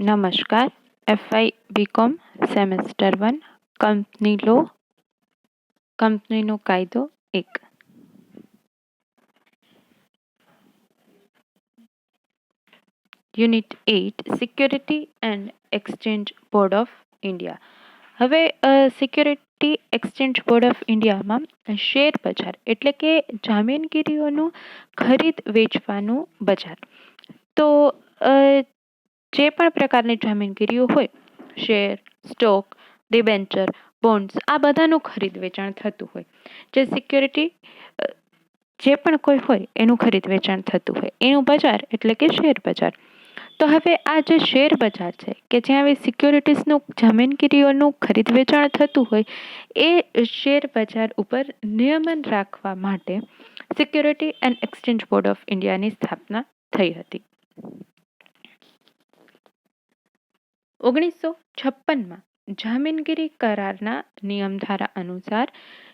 નમસ્કાર. FY BCom semester 1 company law કંપનીનો કાયદો 1. Unit 8 security and exchange board of India. હવે સિક્યોરિટી એક્સચેન્જ બોર્ડ ઓફ ઇન્ડિયામાં share બજાર એટલે કે જામીનગીરીઓનું ખરીદ વેચવાનું બજાર. તો જે પણ પ્રકારની જામીનગીરીઓ હોય, શેર, સ્ટોક, ડિબેન્ચર, બોન્ડ્સ, આ બધાનું ખરીદ વેચાણ થતું હોય. જે સિક્યોરિટી જે પણ કોઈ હોય એનું ખરીદ વેચાણ થતું હોય એનું બજાર એટલે કે શેર બજાર. તો હવે આ જે શેર બજાર છે કે જ્યાં આવી સિક્યોરિટીઝનું જામીનગીરીઓનું ખરીદ વેચાણ થતું હોય, એ શેર બજાર ઉપર નિયમન રાખવા માટે security and exchange board of ઇન્ડિયાની સ્થાપના થઈ હતી. 1956માં જામીનગીરી કરારના નિયમધારા અનુસાર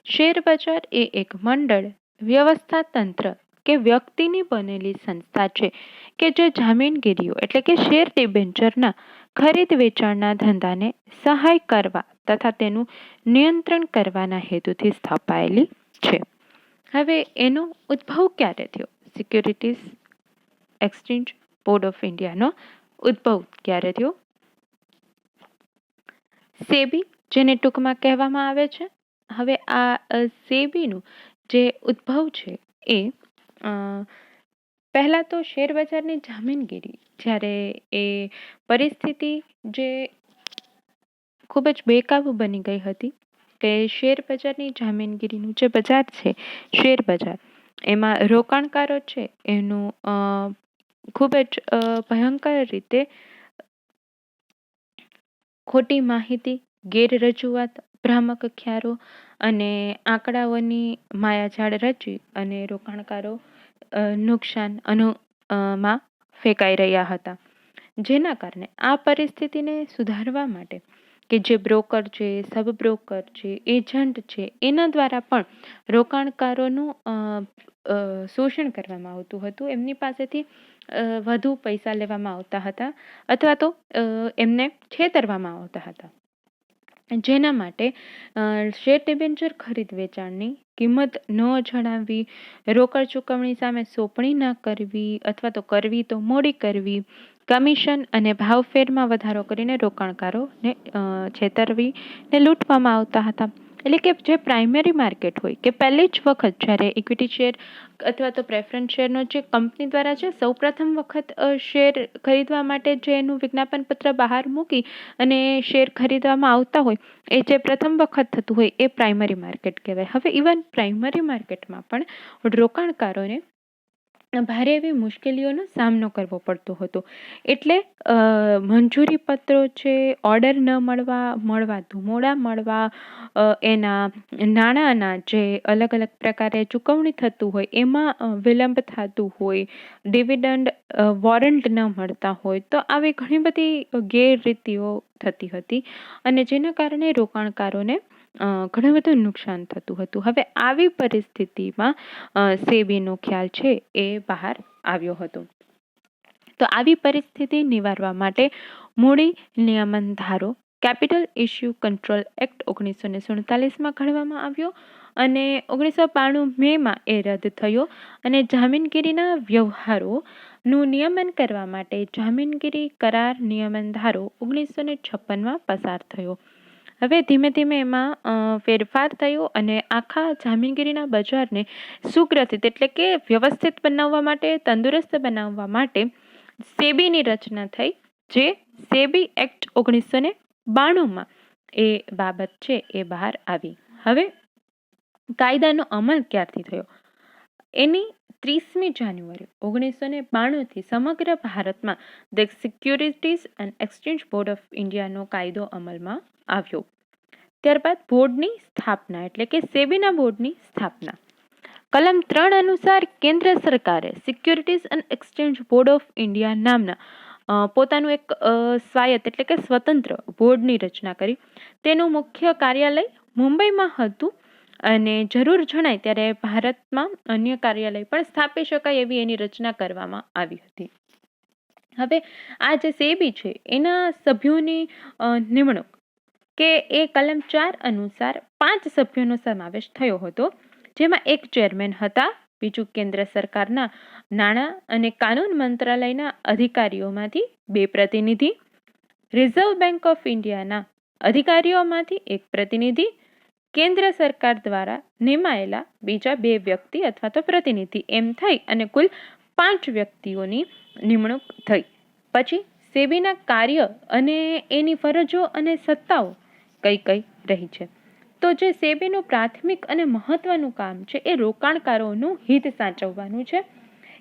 શેર બજાર એ એક મંડળ, વ્યવસ્થા તંત્ર કે વ્યક્તિની બનેલી સંસ્થા છે કે જે જામીનગીરીઓ એટલે કે શેર ડિબેન્ચરના ખરીદ વેચાણના ધંધાને સહાય કરવા તથા તેનું નિયંત્રણ કરવાના હેતુથી સ્થાપાયેલી છે. હવે એનો ઉદ્ભવ ક્યારે થયો? સિક્યોરિટીઝ એક્સચેન્જ બોર્ડ ઓફ ઇન્ડિયાનો ઉદ્ભવ ક્યારે થયો? સેબી, જેને ટૂંકમાં કહેવામાં આવે છે. હવે આ સેબીનું જે ઉદ્ભવ છે એ પહેલા તો શેર બજારની જામીનગીરી જ્યારે એ પરિસ્થિતિ જે ખૂબ જ બેકાબુ બની ગઈ હતી કે શેર બજારની જામીનગીરીનું જે બજાર છે શેર બજાર, એમાં રોકાણકારો છે એનું ખૂબ જ ભયંકર રીતે ખોટી માહિતી, ગેરરજૂઆત, ભ્રામક ખ્યાલો અને આંકડાઓની માયાજાળ રચી અને રોકાણકારો નુકસાન માં ફેંકાઈ રહ્યા હતા. જેના કારણે આ પરિસ્થિતિને સુધારવા માટે કે જે બ્રોકર છે, સબ બ્રોકર છે, એજન્ટ છે, એના દ્વારા પણ રોકાણકારોનું શોષણ કરવામાં આવતું હતું. એમની પાસેથી વધુ પૈસા લેવામાં આવતા હતા અથવા તો એમને છેતરવામાં આવતા હતા. જેના માટે શેર ડિબેન્ચર ખરીદ વેચાણની કિંમત ન જણાવવી, રોકડ ચૂકવણી સામે સોંપણી ન કરવી અથવા તો કરવી તો મોડી કરવી, કમિશન અને ભાવફેરમાં વધારો કરીને રોકાણકારોને છેતરવી ને લૂંટવામાં આવતા હતા. એટલે કે જે પ્રાઇમરી માર્કેટ હોય કે પહેલી જ વખત જ્યારે ઇક્વિટી શેર અથવા તો પ્રેફરન્સ શેરનો જે કંપની દ્વારા છે સૌપ્રથમ વખત શેર ખરીદવા માટે જે એનું વિજ્ઞાપન પત્ર બહાર મૂકી અને શેર ખરીદવામાં આવતા હોય, એ જે પ્રથમ વખત થતું હોય એ પ્રાઇમરી માર્કેટ કહેવાય. હવે ઇવન પ્રાઇમરી માર્કેટમાં પણ રોકાણકારોને ભારે એવી મુશ્કેલીઓનો સામનો કરવો પડતો હતો. એટલે મંજૂરી પત્રો છે, ઓર્ડર ન મળવા તો મોડા મળવા, એના નાણાંના જે અલગ અલગ પ્રકારે ચૂકવણી થતું હોય એમાં વિલંબ થતું હોય, ડિવિડન્ડ વોરંટ ન મળતા હોય, તો આવી ઘણી બધી ગેરરીતિઓ થતી હતી અને જેના કારણે રોકાણકારોને ઘણું બધું નુકસાન થતું હતું. હવે આવી પરિસ્થિતિમાં સેબીનો ખ્યાલ છે એ બહાર આવ્યો હતો. તો આવી પરિસ્થિતિ નિવારવા માટે મૂડી નિયમન ધારો કેપિટલ ઇશ્યુ કંટ્રોલ એક્ટ 1947માં ઘડવામાં આવ્યો અને 1992 મેમાં એ રદ થયો અને જામીનગીરીના વ્યવહારોનું નિયમન કરવા માટે જામીનગીરી કરાર નિયમન ધારો 1956માં પસાર થયો. હવે ધીમે ધીમે એમાં ફેરફાર થયો અને આખા જામીનગીરીના બજારને સુગ્રથિત એટલે કે વ્યવસ્થિત બનાવવા માટે, તંદુરસ્ત બનાવવા માટે સેબીની રચના થઈ, જે સેબી એક્ટ 1992માં એ બાબત છે એ બહાર આવી. હવે કાયદાનો અમલ ક્યારથી થયો? એની 30મી જાન્યુઆરી 1992થી સમગ્ર ભારતમાં the securities and exchange board of ઇન્ડિયાનો કાયદો અમલમાં આવ્યો. ત્યારબાદ બોર્ડની સ્થાપના એટલે કે સેબીના બોર્ડની સ્થાપના. કલમ 3 અનુસાર કેન્દ્ર સરકારે securities and exchange board of India નામના પોતાનું એક સ્વાયત્ત એટલે કે સ્વતંત્ર બોર્ડની રચના કરી. તેનું મુખ્ય કાર્યાલય મુંબઈમાં હતું અને જરૂર જણાય ત્યારે ભારતમાં અન્ય કાર્યાલય પણ સ્થાપી શકાય એવી એની રચના કરવામાં આવી હતી. હવે આ જે સેબી છે એના સભ્યોની નિમણૂક કે એ કલમ 4 અનુસાર 5 સભ્યોનો સમાવેશ થયો હતો, જેમાં એક ચેરમેન હતા, બીજું કેન્દ્ર સરકારના નાણાં અને કાનૂન મંત્રાલયના અધિકારીઓમાંથી 2 પ્રતિનિધિ, રિઝર્વ બેંક ઓફ ઇન્ડિયાના અધિકારીઓમાંથી 1 પ્રતિનિધિ, કેન્દ્ર સરકાર દ્વારા નિમાયેલા બીજા 2 વ્યક્તિ અથવા તો પ્રતિનિધિ, એમ થઈ અને કુલ 5 વ્યક્તિઓની નિમણૂક થઈ. પછી સેબીના કાર્ય અને એની ફરજો અને સત્તાઓ કઈ કઈ રહી છે. તો જે સેબીનું પ્રાથમિક અને મહત્વનું કામ છે એ રોકાણકારોનું હિત સાચવવાનું છે.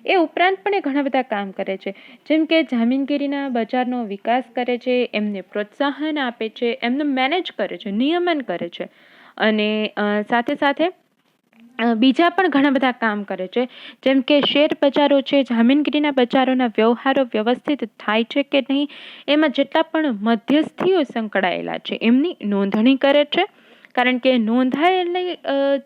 એ ઉપરાંત પણ એ ઘણા બધા કામ કરે છે, જેમ કે જામીનગીરીના બજારનો વિકાસ કરે છે, એમને પ્રોત્સાહન આપે છે, એમને મેનેજ કરે છે, નિયમન કરે છે, અને સાથે સાથે બીજા પણ ઘણા બધા કામ કરે છે, જેમ કે શેર બજારો છે, જામીનગીરીના બજારોના વ્યવહારો વ્યવસ્થિત થાય છે કે નહીં, એમાં જેટલા પણ મધ્યસ્થીઓ સંકળાયેલા છે એમની નોંધણી કરે છે, કારણ કે નોંધાયેલી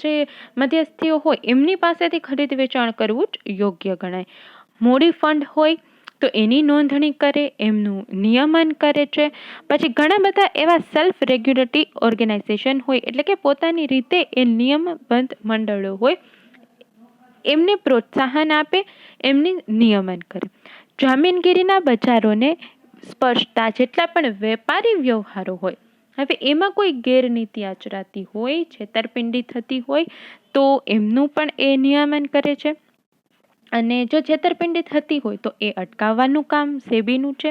જે મધ્યસ્થીઓ હોય એમની પાસેથી ખરીદ વેચાણ કરવું જ યોગ્ય ગણાય. મૂડી ફંડ હોય તો એની નોંધણી કરે, એમનું નિયમન કરે છે. પછી ઘણા બધા એવા સેલ્ફ રેગ્યુલેટરી ઓર્ગેનાઇઝેશન હોય, એટલે કે પોતાની રીતે એ નિયમબદ્ધ મંડળો હોય, એમને પ્રોત્સાહન આપે, એમની નિયમન કરે. જામીનગીરીના બજારોને સ્પર્શતા જેટલા પણ વેપારી વ્યવહારો હોય, હવે એમાં કોઈ ગેરનીતિ આચરાતી હોય, છેતરપિંડી થતી હોય તો એમનું પણ એ નિયમન કરે છે, અને જો છેતરપિંડી થતી હોય તો એ અટકાવવાનું કામ સેબીનું છે.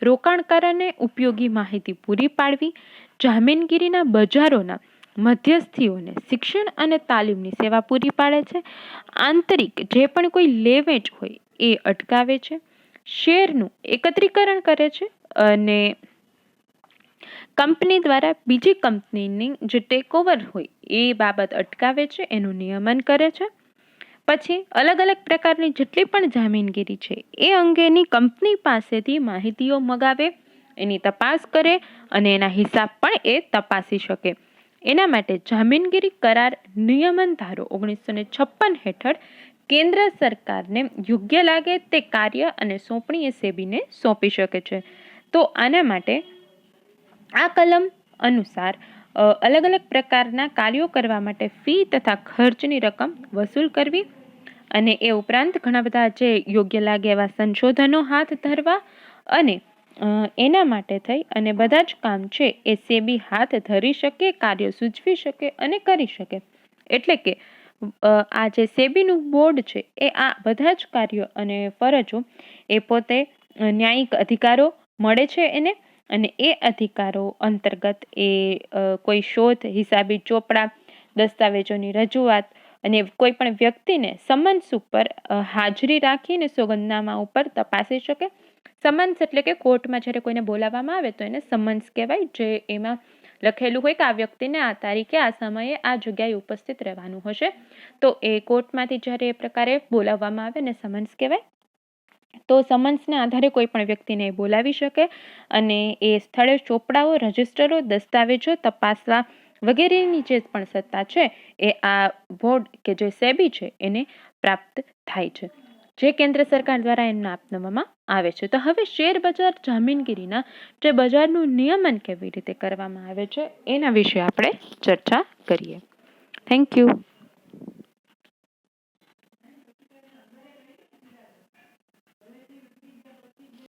રોકાણકારોને ઉપયોગી માહિતી પૂરી પાડવી, જામીનગીરીના બજારોના મધ્યસ્થીઓને શિક્ષણ અને તાલીમની સેવા પૂરી પાડે છે. આંતરિક જે પણ કોઈ લેવેચ હોય એ અટકાવે છે. શેરનું એકત્રીકરણ કરે છે અને કંપની દ્વારા બીજી કંપનીની જે ટેકઓવર હોય એ બાબત અટકાવે છે, એનું નિયમન કરે છે. પછી અલગ અલગ પ્રકારની જેટલી પણ જામીનગીરી છે એ અંગેની કંપની પાસેથી માહિતીઓ મગાવે, એની તપાસ કરે અને એના હિસાબ પણ એ તપાસી શકે. એના માટે જામીનગીરી કરાર નિયમન ધારો 1956 હેઠળ કેન્દ્ર સરકારને યોગ્ય લાગે તે કાર્ય અને સોંપણી એ સેબીને સોંપી શકે છે. તો આના માટે આ કલમ અનુસાર અલગ અલગ પ્રકારના કાર્યો કરવા માટે ફી તથા ખર્ચની રકમ વસૂલ કરવી, અને એ ઉપરાંત ઘણા બધા જે યોગ્ય લાગે એવા સંશોધનો હાથ ધરવા, અને એના માટે થઈ અને બધા જ કામ છે એ સેબી હાથ ધરી શકે, કાર્ય સૂચવી શકે અને કરી શકે. એટલે કે આ જે સેબીનું બોર્ડ છે એ આ બધા જ કાર્યો અને ફરજો એ પોતે ન્યાયિક અધિકારો મળે છે એને, અને એ અધિકારો અંતર્ગત એ કોઈ શોધ, હિસાબી ચોપડા, દસ્તાવેજોની રજૂઆત અને કોઈ પણ વ્યક્તિને સમન્સ ઉપર હાજરી રાખીને સોગંદનામા ઉપર તપાસી શકે. સમન્સ એટલે કે કોર્ટમાં જ્યારે કોઈને બોલાવવામાં આવે તો એને સમન્સ કહેવાય, જે એમાં લખેલું હોય કે આ વ્યક્તિને આ તારીખે આ સમયે આ જગ્યાએ ઉપસ્થિત રહેવાનું હશે. તો એ કોર્ટમાંથી જ્યારે એ પ્રકારે બોલાવવામાં આવે ને સમન્સ કહેવાય. તો સમન્સના આધારે કોઈ પણ વ્યક્તિને બોલાવી શકે અને એ સ્થળે ચોપડાઓ, રજિસ્ટરો, દસ્તાવેજો તપાસવા વગેરેની જે પણ સત્તા છે એ આ બોર્ડ કે જે સેબી છે એને પ્રાપ્ત થાય છે, જે કેન્દ્ર સરકાર દ્વારા એમને આપવામાં આવે છે. તો હવે શેર બજાર જામીનગીરીના જે બજારનું નિયમન કેવી રીતે કરવામાં આવે છે એના વિશે આપણે ચર્ચા કરીએ. Thank you.